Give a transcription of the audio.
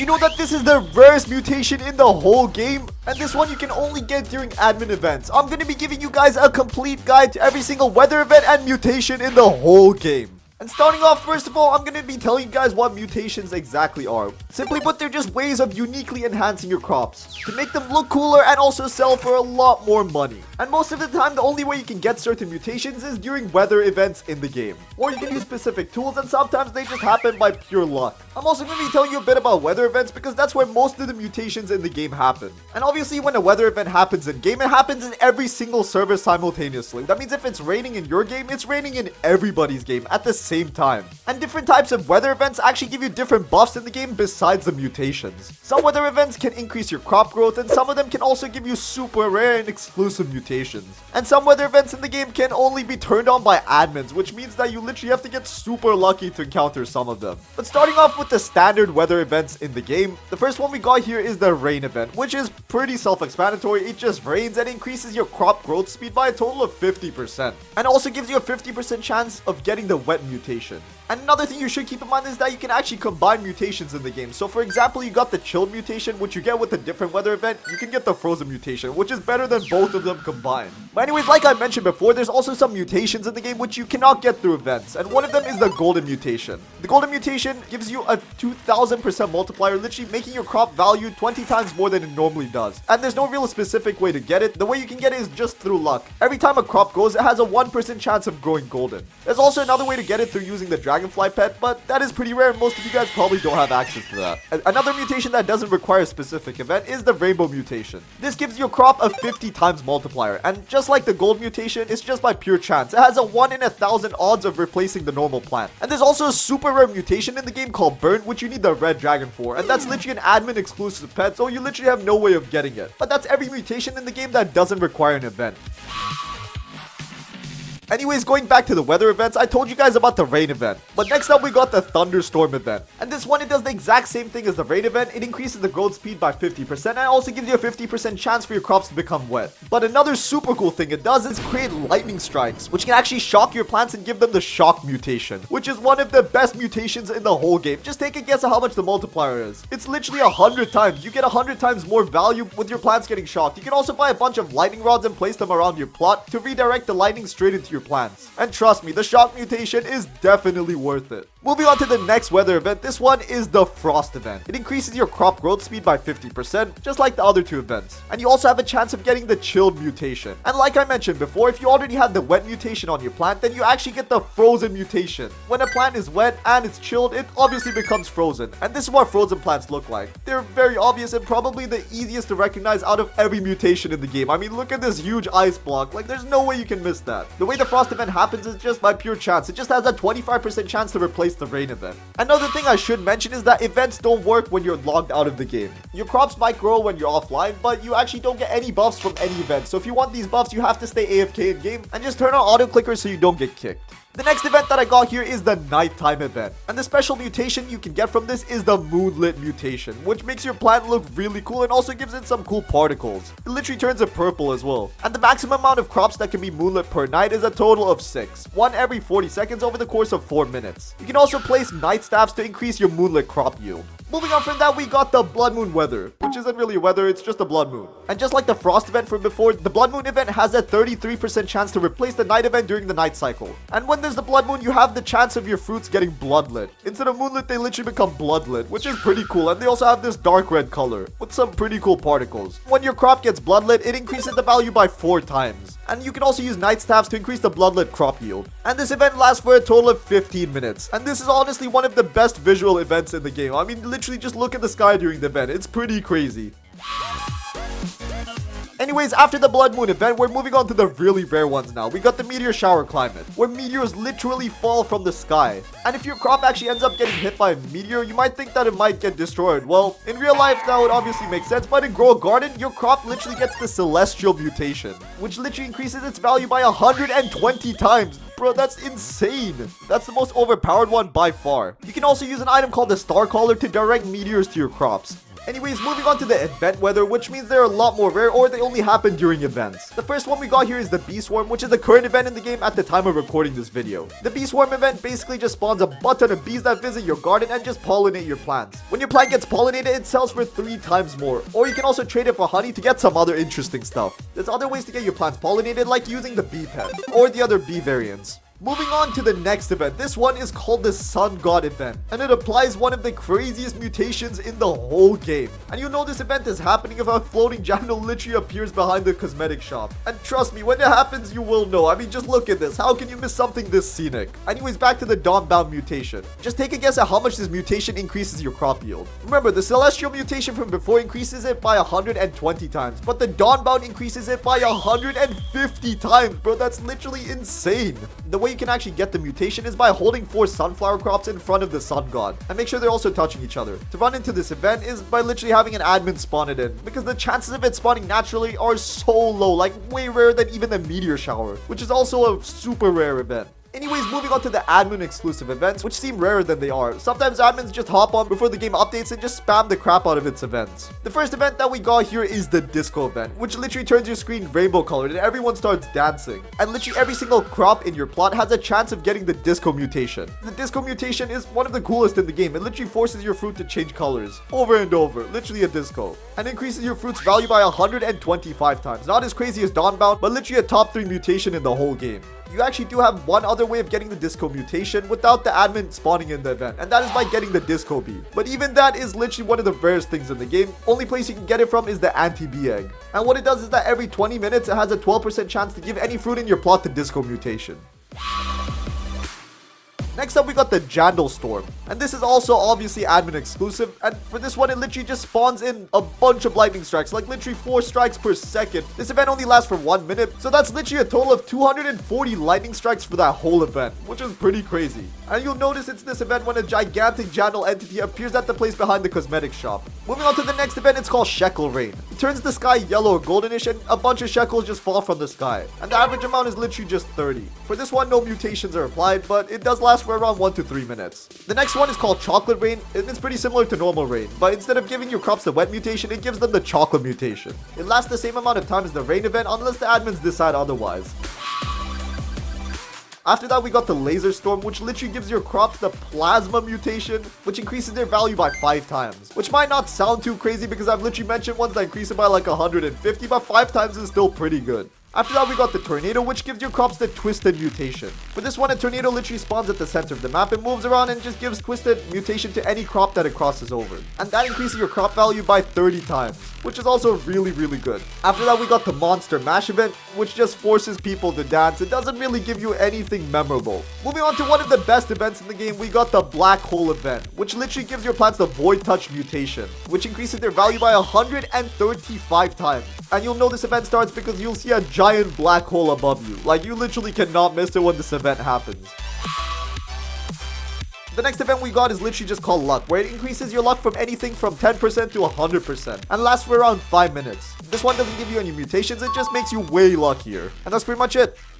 you know that this is the rarest mutation in the whole game? And this one you can only get during admin events. I'm going to be giving you guys a complete guide to every single weather event and mutation in the whole game. And starting off, first of all, I'm going to be telling you guys what mutations exactly are. Simply put, they're just ways of uniquely enhancing your crops to make them look cooler and also sell for a lot more money. And most of the time, the only way you can get certain mutations is during weather events in the game. Or you can use specific tools, and sometimes they just happen by pure luck. I'm also going to be telling you a bit about weather events because that's where most of the mutations in the game happen. And obviously, when a weather event happens in game, it happens in every single server simultaneously. That means if it's raining in your game, it's raining in everybody's game at the same time. And different types of weather events actually give you different buffs in the game besides the mutations. Some weather events can increase your crop growth, and some of them can also give you super rare and exclusive mutations. And some weather events in the game can only be turned on by admins, which means that you literally have to get super lucky to encounter some of them. But starting off with the standard weather events in the game, the first one we got here is the rain event, which is pretty self-explanatory. It just rains and increases your crop growth speed by a total of 50%. And also gives you a 50% chance of getting the wet mutation. And another thing you should keep in mind is that you can actually combine mutations in the game. So for example, you got the chilled mutation, which you get with a different weather event. You can get the frozen mutation, which is better than both of them combined. But anyways, like I mentioned before, there's also some mutations in the game which you cannot get through events. And one of them is the golden mutation. The golden mutation gives you a 2000% multiplier, literally making your crop value 20 times more than it normally does. And there's no real specific way to get it. The way you can get it is just through luck. Every time a crop grows, it has a 1% chance of growing golden. There's also another way to get it through using the dragonfly pet, but that is pretty rare. Most of you guys probably don't have access to that. Another mutation that doesn't require a specific event is the rainbow mutation. This gives your crop a 50 times multiplier, and just like the gold mutation, it's just by pure chance. It has a 1 in 1,000 odds of replacing the normal plant. And there's also a super rare mutation in the game called burn, which you need the red dragon for, and that's literally an admin exclusive pet, so you literally have no way of getting it. But that's every mutation in the game that doesn't require an event. Anyways, going back to the weather events, I told you guys about the rain event. But next up, we got the Thunderstorm event. And this one, it does the exact same thing as the rain event. It increases the growth speed by 50% and also gives you a 50% chance for your crops to become wet. But another super cool thing it does is create lightning strikes, which can actually shock your plants and give them the shock mutation, which is one of the best mutations in the whole game. Just take a guess at how much the multiplier is. It's literally 100 times. You get 100 times more value with your plants getting shocked. You can also buy a bunch of lightning rods and place them around your plot to redirect the lightning straight into your plants. And trust me, the shock mutation is definitely worth it. Moving on to the next weather event, this one is the frost event. It increases your crop growth speed by 50%, just like the other two events. And you also have a chance of getting the chilled mutation. And like I mentioned before, if you already had the wet mutation on your plant, then you actually get the frozen mutation. When a plant is wet and it's chilled, it obviously becomes frozen. And this is what frozen plants look like. They're very obvious and probably the easiest to recognize out of every mutation in the game. I mean, look at this huge ice block. Like, there's no way you can miss that. The way the frost event happens is just by pure chance. It just has a 25% chance to replace the rain event. Another thing I should mention is that events don't work when you're logged out of the game. Your crops might grow when you're offline, but you actually don't get any buffs from any event. So if you want these buffs, you have to stay AFK in game and just turn on auto clicker so you don't get kicked. The next event that I got here is the nighttime event. And the special mutation you can get from this is the moonlit mutation, which makes your plant look really cool and also gives it some cool particles. It literally turns it purple as well. And the maximum amount of crops that can be moonlit per night is a total of 6. One every 40 seconds over the course of 4 minutes. You can also place night staffs to increase your moonlit crop yield. Moving on from that, we got the blood moon weather, which isn't really a weather, it's just a blood moon. And just like the frost event from before, the blood moon event has a 33% chance to replace the night event during the night cycle. And when there's the blood moon, you have the chance of your fruits getting bloodlit. Instead of moonlit, they literally become bloodlit, which is pretty cool. And they also have this dark red color with some pretty cool particles. When your crop gets bloodlit, it increases the value by 4 times. And you can also use night staffs to increase the bloodlit crop yield. And this event lasts for a total of 15 minutes. And this is honestly one of the best visual events in the game. I mean, literally just look at the sky during the event. It's pretty crazy. Anyways, after the blood moon event, we're moving on to the really rare ones now. We got the meteor shower climate, where meteors literally fall from the sky. And if your crop actually ends up getting hit by a meteor, you might think that it might get destroyed. Well, in real life, that would obviously make sense, but in Grow a Garden, your crop literally gets the celestial mutation, which literally increases its value by 120 times. Bro, that's insane. That's the most overpowered one by far. You can also use an item called the Star Caller to direct meteors to your crops. Anyways, moving on to the event weather, which means they're a lot more rare or they only happen during events. The first one we got here is the Beastworm, which is the current event in the game at the time of recording this video. The Beastworm event basically just spawns a butt ton of bees that visit your garden and just pollinate your plants. When your plant gets pollinated, it sells for 3 times more, or you can also trade it for honey to get some other interesting stuff. There's other ways to get your plants pollinated, like using the bee pet, or the other bee variants. Moving on to the next event, this one is called the Sun God event, and it applies one of the craziest mutations in the whole game. And you know this event is happening if a floating Jandal literally appears behind the cosmetic shop. And trust me, when it happens, you will know. I mean, just look at this. How can you miss something this scenic? Anyways, back to the Dawnbound mutation. Just take a guess at how much this mutation increases your crop yield. Remember, the Celestial mutation from before increases it by 120 times, but the Dawnbound increases it by 150 times, bro. That's literally insane. The way you can actually get the mutation is by holding 4 sunflower crops in front of the sun god, and make sure they're also touching each other. To run into this event is by literally having an admin spawn it in, because the chances of it spawning naturally are so low, like way rarer than even the meteor shower, which is also a super rare event. Anyways, moving on to the admin exclusive events, which seem rarer than they are. Sometimes admins just hop on before the game updates and just spam the crap out of its events. The first event that we got here is the disco event, which literally turns your screen rainbow colored and everyone starts dancing. And literally every single crop in your plot has a chance of getting the disco mutation. The disco mutation is one of the coolest in the game. It literally forces your fruit to change colors over and over, literally a disco, and increases your fruit's value by 125 times. Not as crazy as Dawnbound, but literally a top 3 mutation in the whole game. You actually do have one other way of getting the disco mutation without the admin spawning in the event, and that is by getting the disco bee. But even that is literally one of the rarest things in the game. Only place you can get it from is the anti-bee egg. And what it does is that every 20 minutes it has a 12% chance to give any fruit in your plot the disco mutation. Next up, we got the Jandal Storm, and this is also obviously admin exclusive, and for this one, it literally just spawns in a bunch of lightning strikes, like literally 4 strikes per second. This event only lasts for 1 minute, so that's literally a total of 240 lightning strikes for that whole event, which is pretty crazy. And you'll notice it's this event when a gigantic Jandal entity appears at the place behind the cosmetic shop. Moving on to the next event, it's called Shekele Rain. It turns the sky yellow or goldenish, and a bunch of shekels just fall from the sky, and the average amount is literally just 30. For this one, no mutations are applied, but it does last for around 1 to 3 minutes. The next one is called Chocolate Rain. It's pretty similar to normal rain, but instead of giving your crops the wet mutation, it gives them the chocolate mutation. It lasts the same amount of time as the rain event unless the admins decide otherwise. After that, we got the Laser Storm, which literally gives your crops the Plasma mutation, which increases their value by 5 times. Which might not sound too crazy because I've literally mentioned ones that increase it by like 150, but 5 times is still pretty good. After that, we got the Tornado, which gives your crops the Twisted mutation. For this one, a tornado literally spawns at the center of the map and moves around and just gives Twisted mutation to any crop that it crosses over. And that increases your crop value by 30 times, which is also really good. After that, we got the Monster Mash event, which just forces people to dance. It doesn't really give you anything memorable. Moving on to one of the best events in the game, we got the Black Hole event, which literally gives your plants the Void Touch mutation, which increases their value by 135 times. And you'll know this event starts because you'll see a giant black hole above you. Like, you literally cannot miss it when this event happens. The next event we got is literally just called Luck, where it increases your luck from anything from 10% to 100% and lasts for around 5 minutes. This one doesn't give you any mutations, it just makes you way luckier. And that's pretty much it.